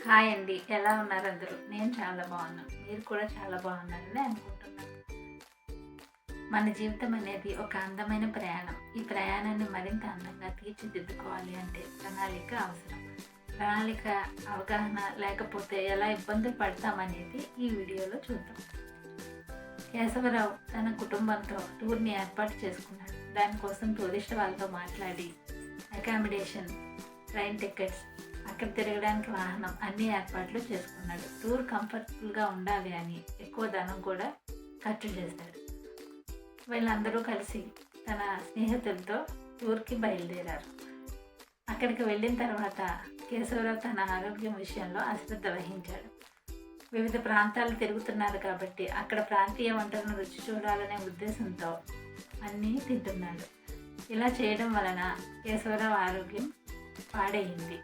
Hi అండి. ఎలా ఉన్నారు అందరూ? నేను చాలా బాగున్నాను. మీరు కూడా చాలా బాగున్నారని అనుకుంటున్నాను. మన జీవితం అనేది ఒక అందమైన ప్రయాణం. ఈ ప్రయాణాన్ని మరింత అందంగా తీర్చిదిద్దుకోవాలి అంటే ప్రణాళిక అవసరం. ప్రణాళిక అవగాహన లేకపోతే ఎలా ఇబ్బందులు పడతామనేది ఈ వీడియోలో చూద్దాం. కేశవరావు తన కుటుంబంతో టూర్ని ఏర్పాటు చేసుకున్నాడు. దానికోసం టూరిస్ట్ వాళ్ళతో మాట్లాడి అకామిడేషన్, ట్రైన్ టికెట్స్, అక్కడ తిరగడానికి వాహనం అన్ని ఏర్పాట్లు చేసుకున్నాడు. టూర్ కంఫర్టబుల్గా ఉండాలి అని ఎక్కువ ధనం కూడా ఖర్చు చేశాడు. వీళ్ళందరూ కలిసి తన స్నేహితులతో టూర్కి బయలుదేరారు. అక్కడికి వెళ్ళిన తర్వాత కేశవరావు తన ఆరోగ్యం విషయంలో అశ్రద్ధ వహించాడు. వివిధ ప్రాంతాలు తిరుగుతున్నారు కాబట్టి అక్కడ ప్రాంతీయ వంటలను రుచి చూడాలనే ఉద్దేశంతో అన్నీ తింటున్నాడు. ఇలా చేయడం వలన కేశవరావు ఆరోగ్యం పాడైంది.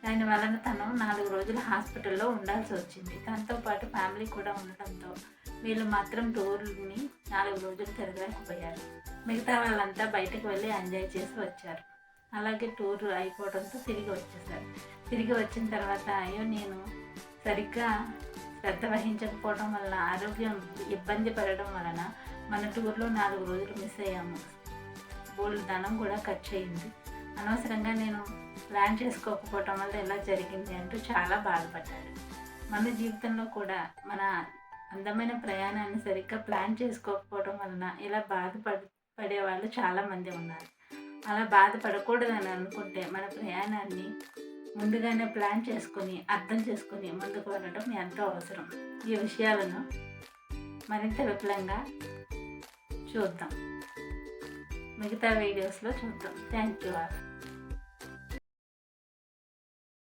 దాని వలన తను 4 రోజులు హాస్పిటల్లో ఉండాల్సి వచ్చింది. తనతో పాటు ఫ్యామిలీ కూడా ఉండటంతో వీళ్ళు మాత్రం టూర్ని 4 రోజులు తిరగలేకపోయారు. మిగతా వాళ్ళంతా బయటకు వెళ్ళి ఎంజాయ్ చేసి వచ్చారు. అలాగే టూర్ అయిపోవడంతో తిరిగి వచ్చేసారు. తిరిగి వచ్చిన తర్వాత అయ్యో నేను సరిగ్గా శ్రద్ధ వహించకపోవడం వలన ఆరోగ్యం ఇబ్బంది పడడం వలన మన టూర్లో 4 రోజులు మిస్ అయ్యాము. బోల్డ్ ధనం కూడా ఖర్చు అయింది. అనవసరంగా నేను ప్లాన్ చేసుకోకపోవటం వల్ల ఎలా జరిగింది అంటూ చాలా బాధపడ్డాడు. మన జీవితంలో కూడా మన అందమైన ప్రయాణాన్ని సరిగ్గా ప్లాన్ చేసుకోకపోవడం వలన ఇలా పడే వాళ్ళు చాలామంది ఉన్నారు. అలా బాధపడకూడదని అనుకుంటే మన ప్రయాణాన్ని ముందుగానే ప్లాన్ చేసుకొని అర్థం చేసుకొని ముందుకు వెళ్ళడం ఎంతో అవసరం. ఈ విషయాలను మరింత విపులంగా చూద్దాం. మిగతా వీడియోస్లో చూద్దాం. Thank you all.